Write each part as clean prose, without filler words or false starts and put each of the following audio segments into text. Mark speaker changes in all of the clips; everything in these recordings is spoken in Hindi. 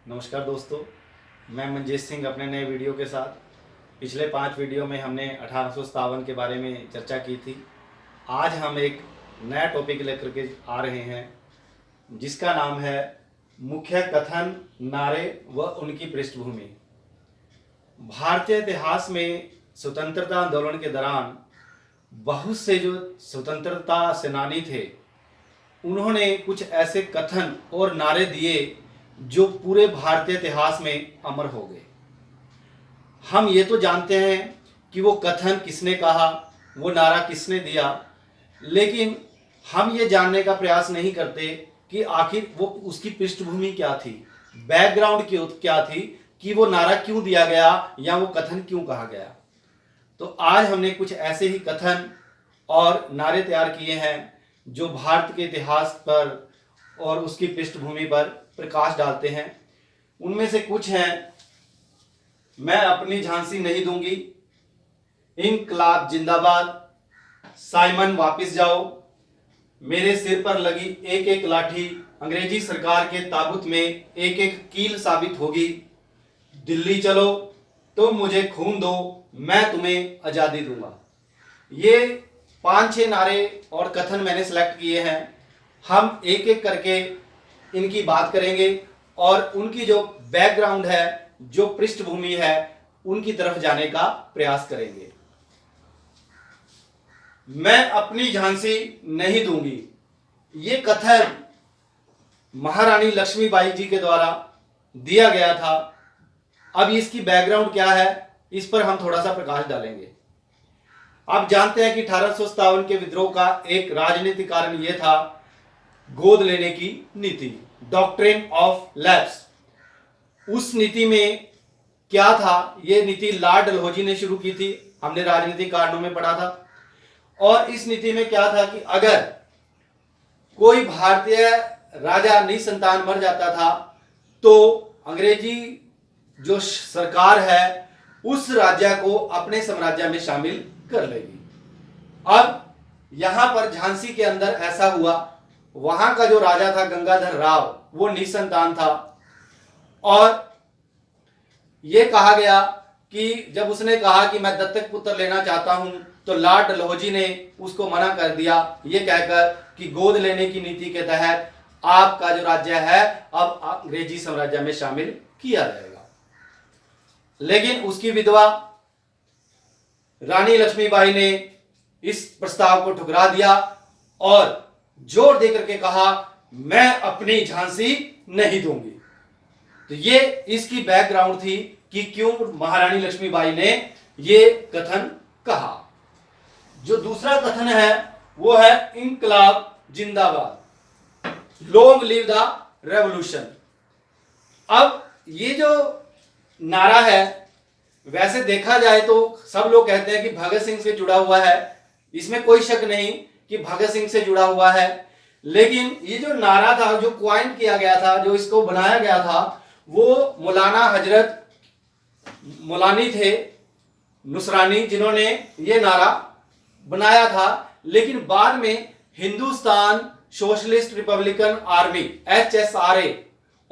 Speaker 1: नमस्कार दोस्तों, मैं मंजीत सिंह अपने नए वीडियो के साथ। पिछले 5 वीडियो में हमने 1857 के बारे में चर्चा की थी। आज हम एक नया टॉपिक लेकर के आ रहे हैं जिसका नाम है मुख्य कथन, नारे व उनकी पृष्ठभूमि। भारतीय इतिहास में स्वतंत्रता आंदोलन के दौरान बहुत से जो स्वतंत्रता सेनानी थे, उन्होंने कुछ ऐसे कथन और नारे दिए जो पूरे भारतीय इतिहास में अमर हो गए। हम ये तो जानते हैं कि वो कथन किसने कहा, वो नारा किसने दिया, लेकिन हम ये जानने का प्रयास नहीं करते कि आखिर वो उसकी पृष्ठभूमि क्या थी, बैकग्राउंड क्या थी, कि वो नारा क्यों दिया गया या वो कथन क्यों कहा गया। तो आज हमने कुछ ऐसे ही कथन और नारे तैयार किए हैं जो भारत के इतिहास पर और उसकी पृष्ठभूमि पर प्रकाश डालते हैं। उनमें से कुछ हैं, मैं अपनी झांसी नहीं दूंगी, इंकलाब जिंदाबाद, साइमन वापस जाओ, मेरे सिर पर लगी एक एक लाठी अंग्रेजी सरकार के ताबूत में एक एक कील साबित होगी, दिल्ली चलो तुम मुझे खून दो, मैं तुम्हें आजादी दूंगा। ये 5-6 नारे और कथन मैंने सेलेक्ट किए हैं। हम एक एक करके इनकी बात करेंगे और उनकी जो बैकग्राउंड है, जो पृष्ठभूमि है, उनकी तरफ जाने का प्रयास करेंगे। मैं अपनी झांसी नहीं दूंगी, ये कथन महारानी लक्ष्मीबाई जी के द्वारा दिया गया था। अब इसकी बैकग्राउंड क्या है, इस पर हम थोड़ा सा प्रकाश डालेंगे। आप जानते हैं कि 1857 के विद्रोह का एक राजनीतिक कारण यह था गोद लेने की नीति, डॉक्ट्रिन ऑफ लैप्स। उस नीति में क्या था, यह नीति लॉर्ड डलहौजी ने शुरू की थी, हमने राजनीतिक कारणों में पढ़ा था। और इस नीति में क्या था कि अगर कोई भारतीय राजा निसंतान मर जाता था तो अंग्रेजी जो सरकार है उस राज्य को अपने साम्राज्य में शामिल कर लेगी। अब यहां पर झांसी के अंदर ऐसा हुआ। वहां का जो राजा था गंगाधर राव, वो निसंतान था और यह कहा गया कि जब उसने कहा कि मैं दत्तक पुत्र लेना चाहता हूं तो लॉर्ड डलहौजी ने उसको मना कर दिया, यह कहकर कि गोद लेने की नीति के तहत आपका जो राज्य है अब अंग्रेजी साम्राज्य में शामिल किया जाएगा। लेकिन उसकी विधवा रानी लक्ष्मीबाई ने इस प्रस्ताव को ठुकरा दिया और जोर देकर के कहा, मैं अपनी झांसी नहीं दूंगी। तो ये इसकी बैकग्राउंड थी कि क्यों महारानी लक्ष्मीबाई ने ये कथन कहा। जो दूसरा कथन है वो है इंकलाब जिंदाबाद, लॉन्ग लिव द रेवोल्यूशन। अब ये जो नारा है, वैसे देखा जाए तो सब लोग कहते हैं कि भगत सिंह से जुड़ा हुआ है, इसमें कोई शक नहीं कि भगत सिंह से जुड़ा हुआ है। लेकिन ये जो नारा था, जो क्वाइन किया गया था, जो इसको बनाया गया था, वो मौलाना हजरत मौलानी थे नुसरानी, जिन्होंने ये नारा बनाया था। लेकिन बाद में Hindustan socialist Republican army HSRA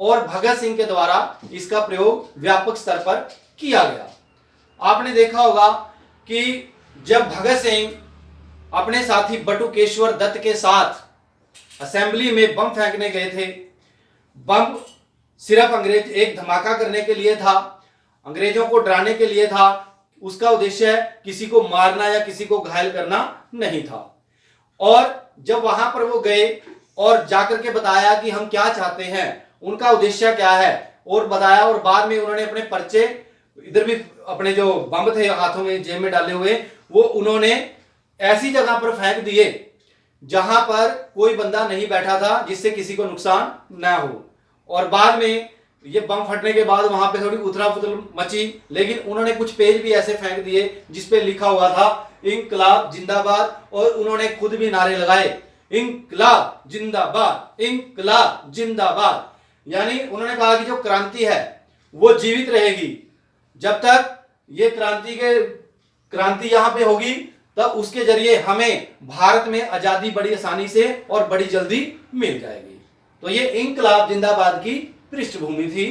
Speaker 1: और भगत सिंह के द्वारा इसका प्रयोग व्यापक स्तर पर किया गया। आपने देखा होगा कि जब भगत सिंह अपने साथी बटुकेश्वर दत्त के साथ असेंबली में बम फेंकने गए थे, बम सिर्फ अंग्रेज एक धमाका करने के लिए था, अंग्रेजों को डराने के लिए था, उसका उद्देश्य किसी को मारना या किसी को घायल करना नहीं था। और जब वहां पर वो गए और जाकर के बताया कि हम क्या चाहते हैं, उनका उद्देश्य क्या है, और बताया, और बाद में उन्होंने अपने पर्चे इधर भी अपने जो बम थे हाथों में जेब में डाले हुए, वो उन्होंने ऐसी जगह पर फेंक दिए जहां पर कोई बंदा नहीं बैठा था, जिससे किसी को नुकसान ना हो। और बाद में ये बम फटने के बाद वहां पे थोड़ी उथल पुथल मची, लेकिन उन्होंने कुछ पेज भी ऐसे फेंक दिए जिसपे लिखा हुआ था इंकलाब जिंदाबाद, और उन्होंने खुद भी नारे लगाए, इंकलाब जिंदाबाद, इंकलाब जिंदाबाद। यानी उन्होंने कहा कि जो क्रांति है वो जीवित रहेगी, जब तक ये क्रांति यहां पे होगी तब उसके जरिए हमें भारत में आजादी बड़ी आसानी से और बड़ी जल्दी मिल जाएगी। तो ये इंकलाब जिंदाबाद की पृष्ठभूमि थी।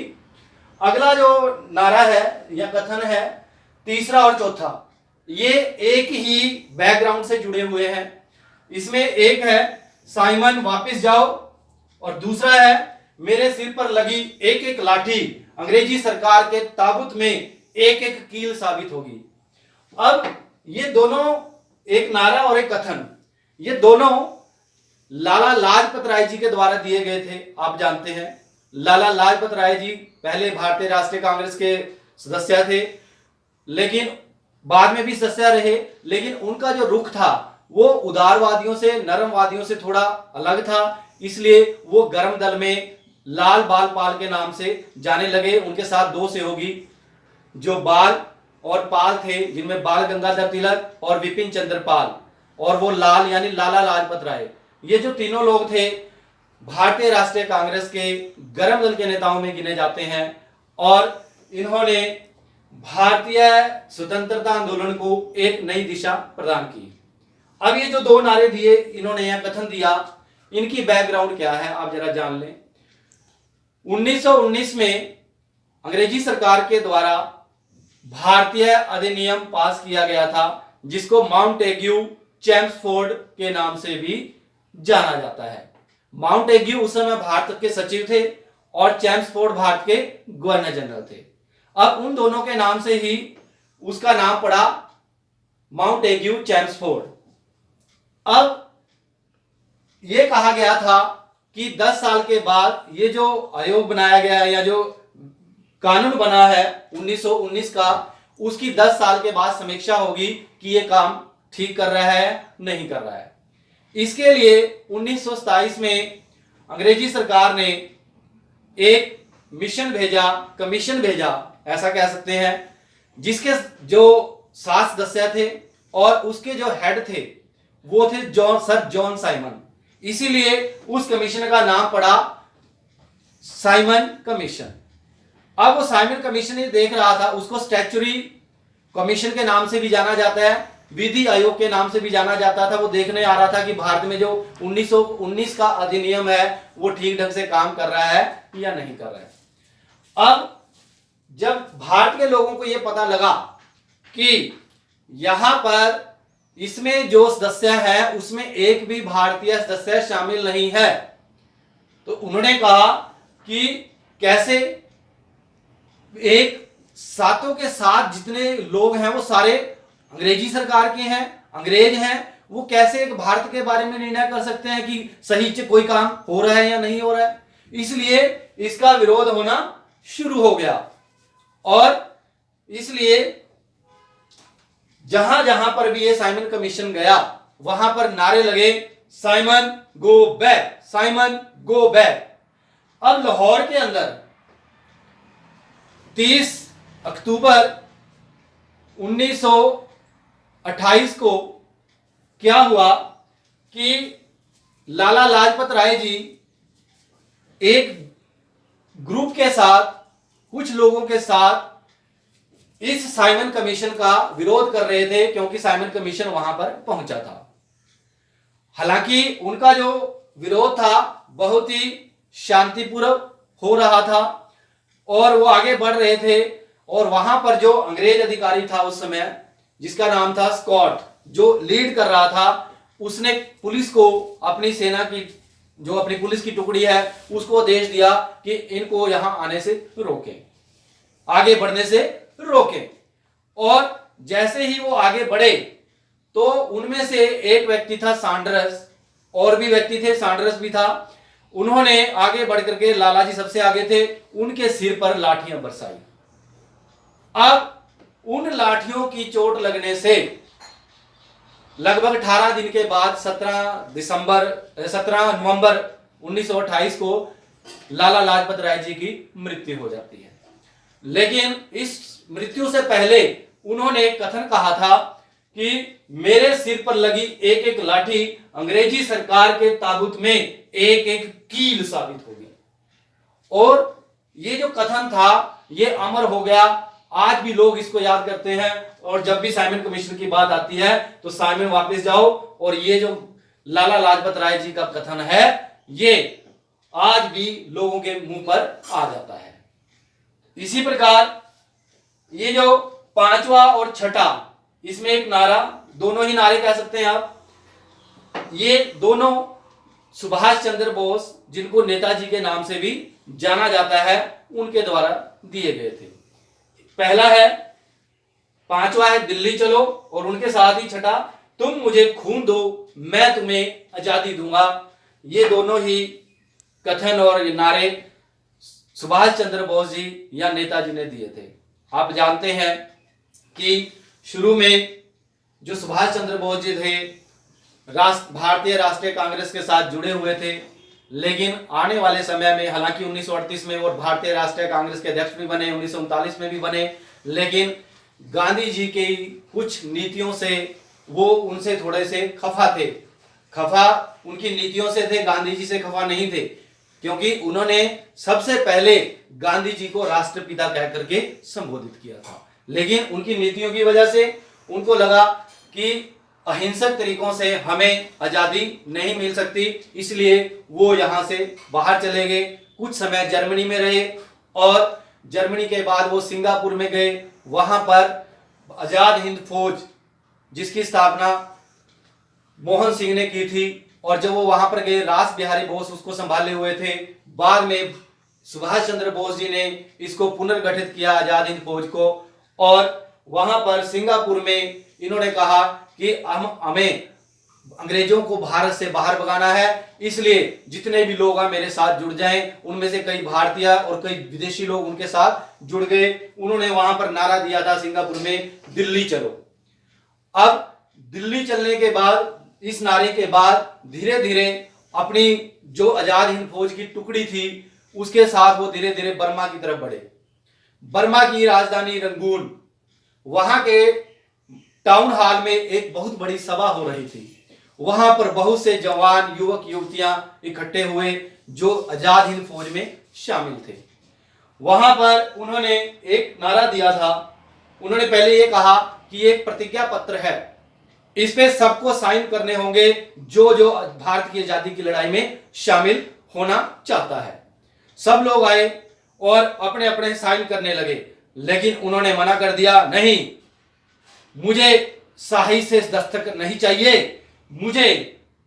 Speaker 1: अगला जो नारा है या कथन है तीसरा और चौथा, ये एक ही बैकग्राउंड से जुड़े हुए हैं। इसमें एक है साइमन वापस जाओ और दूसरा है मेरे सिर पर लगी एक एक लाठी अंग्रेजी सरकार के ताबूत में एक एक कील साबित होगी। अब ये दोनों, एक नारा और एक कथन, ये दोनों लाला लाजपत राय जी के द्वारा दिए गए थे। आप जानते हैं लाला लाजपत राय जी पहले भारतीय राष्ट्रीय कांग्रेस के सदस्य थे, लेकिन बाद में भी सदस्य रहे, लेकिन उनका जो रुख था वो उदारवादियों से, नरमवादियों से थोड़ा अलग था, इसलिए वो गर्म दल में लाल बाल पाल के नाम से जाने लगे। उनके साथ दो सहयोगी जो बाल और पाल थे, जिनमें बाल गंगाधर तिलक और विपिन चंद्र पाल, और वो लाल यानी लाला लाजपत राय, ये जो तीनों लोग थे भारतीय राष्ट्रीय कांग्रेस के गर्म दल के नेताओं में गिने जाते हैं और इन्होंने भारतीय स्वतंत्रता आंदोलन को एक नई दिशा प्रदान की। अब ये जो दो नारे दिए इन्होंने, यह कथन दिया, इनकी बैकग्राउंड क्या है आप जरा जान लें। 1919 में अंग्रेजी सरकार के द्वारा भारतीय अधिनियम पास किया गया था जिसको माउंटेग्यू चेम्सफोर्ड के नाम से भी जाना जाता है। माउंटेग्यू उस समय भारत के सचिव थे और चेम्सफोर्ड भारत के गवर्नर जनरल थे। अब उन दोनों के नाम से ही उसका नाम पड़ा माउंटेग्यू चेम्सफोर्ड। अब यह कहा गया था कि 10 साल के बाद ये जो आयोग बनाया गया है या जो कानून बना है 1919 का, उसकी 10 साल के बाद समीक्षा होगी कि ये काम ठीक कर रहा है नहीं कर रहा है। इसके लिए 1927 में अंग्रेजी सरकार ने एक मिशन भेजा, कमीशन भेजा ऐसा कह सकते हैं, जिसके जो 7 सदस्य थे और उसके जो हेड थे वो थे सर जॉन साइमन। इसीलिए उस कमीशन का नाम पड़ा साइमन कमीशन। अब वो साइमन कमीशन ये देख रहा था, उसको स्टैच्यूटरी कमीशन के नाम से भी जाना जाता है, विधि आयोग के नाम से भी जाना जाता था। वो देखने आ रहा था कि भारत में जो 1919 का अधिनियम है वो ठीक ढंग से काम कर रहा है या नहीं कर रहा है। अब जब भारत के लोगों को यह पता लगा कि यहां पर इसमें जो सदस्य है उसमें एक भी भारतीय सदस्य शामिल नहीं है, तो उन्होंने कहा कि कैसे एक सातों के साथ जितने लोग हैं वो सारे अंग्रेजी सरकार के हैं, अंग्रेज हैं, वो कैसे एक भारत के बारे में निर्णय कर सकते हैं कि सही से कोई काम हो रहा है या नहीं हो रहा है। इसलिए इसका विरोध होना शुरू हो गया और इसलिए जहां जहां पर भी ये साइमन कमीशन गया वहां पर नारे लगे Simon go back, Simon go back. अब लाहौर के अंदर 30 अक्टूबर 1928 को क्या हुआ कि लाला लाजपत राय जी एक ग्रुप के साथ, कुछ लोगों के साथ इस साइमन कमीशन का विरोध कर रहे थे, क्योंकि साइमन कमीशन वहां पर पहुंचा था। हालांकि उनका जो विरोध था बहुत ही शांतिपूर्ण हो रहा था और वो आगे बढ़ रहे थे, और वहां पर जो अंग्रेज अधिकारी था उस समय, जिसका नाम था स्कॉट, जो लीड कर रहा था, उसने पुलिस को, अपनी सेना की जो अपनी पुलिस की टुकड़ी है उसको आदेश दिया कि इनको यहां आने से रोकें, आगे बढ़ने से रोकें। और जैसे ही वो आगे बढ़े तो उनमें से एक व्यक्ति था सैंडर्स, और भी व्यक्ति थे, सैंडर्स भी था। उन्होंने आगे बढ़ करके, लाला जी सबसे आगे थे, उनके सिर पर लाठियां बरसाई। अब उन लाठियों की चोट लगने से लगभग 18 दिन के बाद 17 नवंबर 1928 को लाला लाजपत राय जी की मृत्यु हो जाती है। लेकिन इस मृत्यु से पहले उन्होंने एक कथन कहा था कि मेरे सिर पर लगी एक एक लाठी अंग्रेजी सरकार के ताबूत में एक एक कील साबित होगी। और ये जो कथन था ये अमर हो गया, आज भी लोग इसको याद करते हैं, और जब भी साइमन कमीशन की बात आती है तो साइमन वापस जाओ, और ये जो लाला लाजपत राय जी का कथन है ये आज भी लोगों के मुंह पर आ जाता है। इसी प्रकार ये जो पांचवा और छठा, इसमें एक नारा, दोनों ही नारे कह सकते हैं आप, ये दोनों सुभाष चंद्र बोस, जिनको नेताजी के नाम से भी जाना जाता है, उनके द्वारा दिए गए थे। पहला है, पांचवा है दिल्ली चलो, और उनके साथ ही छठा, तुम मुझे खून दो मैं तुम्हें आजादी दूंगा। ये दोनों ही कथन और ये नारे सुभाष चंद्र बोस जी या नेताजी ने दिए थे। आप जानते हैं कि शुरू में जो सुभाष चंद्र बोस जी थे, भारतीय राष्ट्रीय कांग्रेस के साथ जुड़े हुए थे, लेकिन आने वाले समय में, हालांकि 1938 में वो भारतीय राष्ट्रीय कांग्रेस के अध्यक्ष भी बने, 1939 में भी बने, लेकिन गांधी जी की कुछ नीतियों से वो उनसे थोड़े से खफा थे। खफा उनकी नीतियों से थे, गांधी जी से खफा नहीं थे, क्योंकि उन्होंने सबसे पहले गांधी जी को राष्ट्रपिता कह करके संबोधित किया था। लेकिन उनकी नीतियों की वजह से उनको लगा कि अहिंसक तरीकों से हमें आजादी नहीं मिल सकती, इसलिए वो यहां से बाहर चले गए। कुछ समय जर्मनी में रहे और जर्मनी के बाद वो सिंगापुर में गए। वहां पर आजाद हिंद फौज, जिसकी स्थापना मोहन सिंह ने की थी, और जब वो वहां पर गए, रास बिहारी बोस उसको संभाले हुए थे। बाद में सुभाष चंद्र बोस जी ने इसको पुनर्गठित किया, आजाद हिंद फौज को, और वहां पर सिंगापुर में इन्होंने कहा कि हमें अंग्रेजों को भारत से बाहर भगाना है, इसलिए जितने भी लोग मेरे साथ जुड़ जाएं। उनमें से कई भारतीय और कई विदेशी लोग उनके साथ जुड़ गए। उन्होंने वहां पर नारा दिया था सिंगापुर में, दिल्ली चलो। अब दिल्ली चलने के बाद, इस नारे के बाद धीरे धीरे अपनी जो आजाद हिंद फौज की टुकड़ी थी, उसके साथ वो धीरे धीरे बर्मा की तरफ बढ़े। बर्मा की राजधानी रंगून, वहां के टाउन हॉल में एक बहुत बड़ी सभा हो रही थी। वहां पर बहुत से जवान युवक युवतियां इकट्ठे हुए जो आजाद हिंद फौज में शामिल थे। वहां पर उन्होंने एक नारा दिया था। उन्होंने पहले ये कहा कि ये एक प्रतिज्ञा पत्र है, इस पे सबको साइन करने होंगे जो जो भारत की आजादी की लड़ाई में शामिल होना चाहता है। सब लोग आए और अपने अपने साइन करने लगे, लेकिन उन्होंने मना कर दिया, नहीं, मुझे शाही से दस्तखत नहीं चाहिए,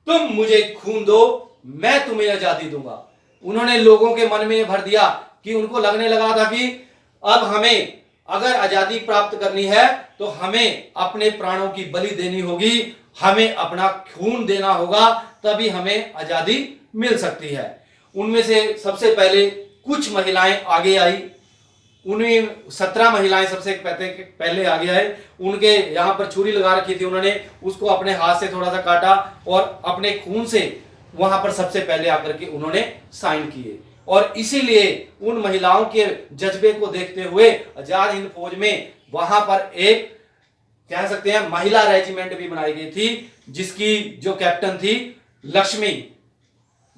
Speaker 1: तुम मुझे खून दो मैं तुम्हें आजादी दूंगा। उन्होंने लोगों के मन में भर दिया कि उनको लगने लगा था कि अब हमें अगर आजादी प्राप्त करनी है तो हमें अपने प्राणों की बलि देनी होगी, हमें अपना खून देना होगा, तभी हमें आजादी मिल सकती है। उनमें से सबसे पहले कुछ महिलाएं आगे आई। उन्हीं 17 महिलाएं सबसे पहले आगे आए। उनके यहाँ पर छुरी लगा रखी थी, उन्होंने उसको अपने हाथ से थोड़ा सा काटा और अपने खून से वहां पर सबसे पहले आकर के उन्होंने साइन किए। और इसीलिए उन महिलाओं के जज्बे को देखते हुए आजाद हिंद फौज में वहां पर एक, कह सकते हैं, महिला रेजिमेंट भी बनाई गई थी, जिसकी जो कैप्टन थी लक्ष्मी,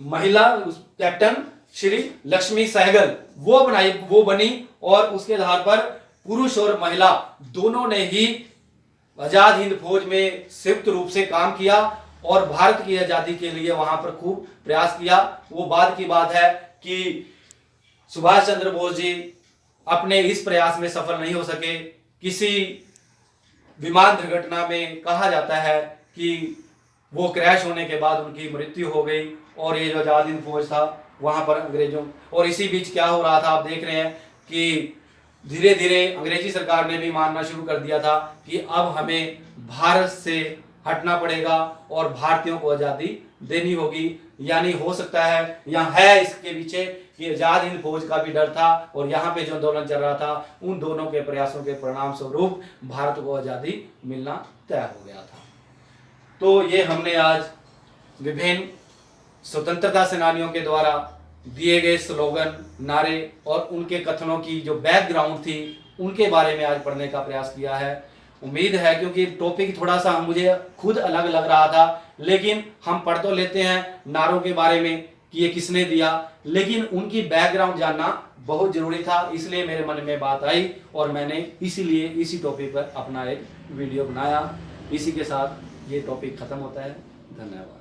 Speaker 1: महिला कैप्टन श्री लक्ष्मी सहगल, वो बनी। और उसके आधार पर पुरुष और महिला दोनों ने ही आजाद हिंद फौज में संयुक्त रूप से काम किया और भारत की आजादी के लिए वहां पर खूब प्रयास किया। वो बाद की बात है कि सुभाष चंद्र बोस जी अपने इस प्रयास में सफल नहीं हो सके। किसी विमान दुर्घटना में कहा जाता है कि वो क्रैश होने के बाद उनकी मृत्यु हो गई, और ये जो आजाद हिंद फौज था वहां पर अंग्रेजों, और इसी बीच क्या हो रहा था, आप देख रहे हैं कि धीरे धीरे अंग्रेजी सरकार ने भी मानना शुरू कर दिया था कि अब हमें भारत से हटना पड़ेगा और भारतीयों को आजादी देनी होगी। यानी हो सकता है या है इसके पीछे कि आजाद हिंद फौज का भी डर था, और यहाँ पे जो आंदोलन चल रहा था, उन दोनों के प्रयासों के परिणाम स्वरूप भारत को आजादी मिलना तय हो गया था। तो ये हमने आज विभिन्न स्वतंत्रता सेनानियों के द्वारा दिए गए स्लोगन, नारे और उनके कथनों की जो बैकग्राउंड थी, उनके बारे में आज पढ़ने का प्रयास किया है। उम्मीद है, क्योंकि टॉपिक थोड़ा सा मुझे खुद अलग लग रहा था, लेकिन हम पढ़ तो लेते हैं नारों के बारे में कि ये किसने दिया, लेकिन उनकी बैकग्राउंड जानना बहुत जरूरी था। इसलिए मेरे मन में बात आई और मैंने इसीलिए इसी टॉपिक पर अपना एक वीडियो बनाया। इसी के साथ ये टॉपिक खत्म होता है। धन्यवाद।